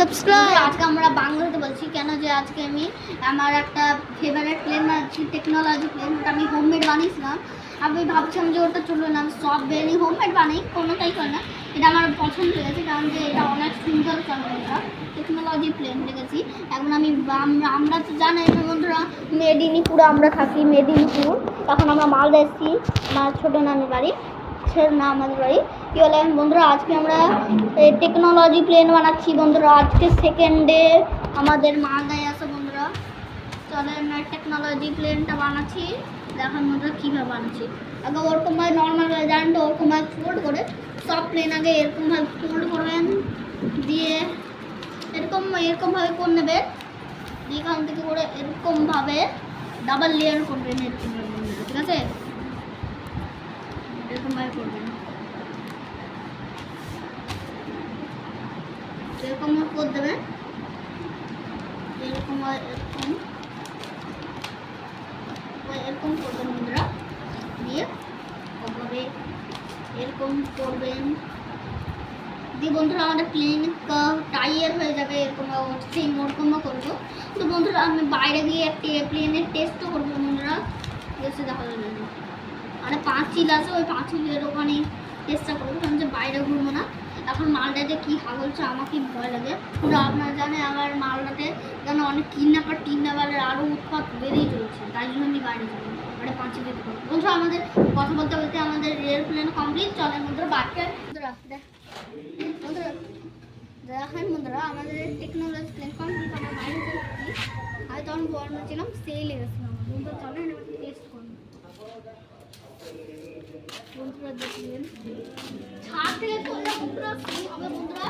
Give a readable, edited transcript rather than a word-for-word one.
Subscribe. আজকে আমরা বাংলাতে বলছি কেন যে আজকে আমি আমার একটা ফেভারিট প্লেন আছে টেকনোলজি প্লেন, ওটা আমি হোমমেড বানিয়েছিলাম। আমি ভাবছিলাম যে ওটা চলবে না, আমি সব বেনি হোমমেড বানাই, কোনোটাই করে না। এটা আমার পছন্দ হয়েছে কারণ যে এটা অনেক সুন্দর চলে। এটা টেকনোলজি প্লেন দেখেছি। এখন আমরা তো জানাই বন্ধুরা মেদিনীপুরে আমরা থাকি, মেদিনীপুর। এখন আমরা মালদা এসেছি, আমার ছোটো নানির বাড়ি, না আমাদের বাড়ি। কী বলে বন্ধুরা, আজকে আমরা টেকনোলজি প্লেন বানাচ্ছি বন্ধুরা। আজকে সেকেন্ডে আমাদের মালদায় আসে বন্ধুরা। চলে আমরা টেকনোলজি প্লেনটা বানাচ্ছি। দেখেন বন্ধুরা কীভাবে বানাচ্ছি। আগে ওরকমভাবে নর্মালভাবে জানেন তো, ওরকমভাবে ফোল্ড করে সব প্লেন আগে এরকমভাবে ফোল্ড করবেন, দিয়ে এরকমভাবে করে নেবেন। এখান থেকে করে এরকমভাবে ডাবল লেয়ার করবেন, এরকমভাবে বন্ধুরা, ঠিক আছে? এরকমভাবে করবেন, এরকম করে দেবেন, এরকম এরকম করবেন বন্ধুরা। দিয়ে ওভাবে এরকম করবেন, দিয়ে বন্ধুরা আমাদের প্লেন টাইয়ার হয়ে যাবে। এরকম সেম ওরকমও করবো। তো বন্ধুরা আমি বাইরে গিয়ে একটি প্লেনের টেস্টও করবো বন্ধুরা, এসে দেখা যাবে। মানে পাঁচিল আছে, ওই পাঁচিলের ওখানে টেস্টটা করবো, কারণ যে বাইরে ঘুরবো না। এখন মালদাতে কী হাল হচ্ছে আমাকে ভয় লাগে। কিন্তু আপনারা জানেন আমার মালদাতে যেন অনেক টিন্নাবারের আরও উৎপাত বেড়েই চলছে, তাই জন্য আমি বাইরে যাবো, মানে পাঁচিলে করবো। বন্ধুরা আমাদের কথা বলতে বলতে আমাদের এয়ারপ্লেন কমপ্লিট। চলেন বন্ধুরা বাচ্চা বন্ধুরা দেখেন বন্ধুরা আমাদের টেকনোলজি প্লেন কমপ্লিট। আমরা বাইরে যাচ্ছি, আমি তখন বর্ণ ছিলাম, সেই লেগেছিলাম বন্ধুরা। চলেন এবার টেস্ট করুন বন্ধুরা। দেখবেন ছাদ থেকে বন্ধুরা বন্ধুরা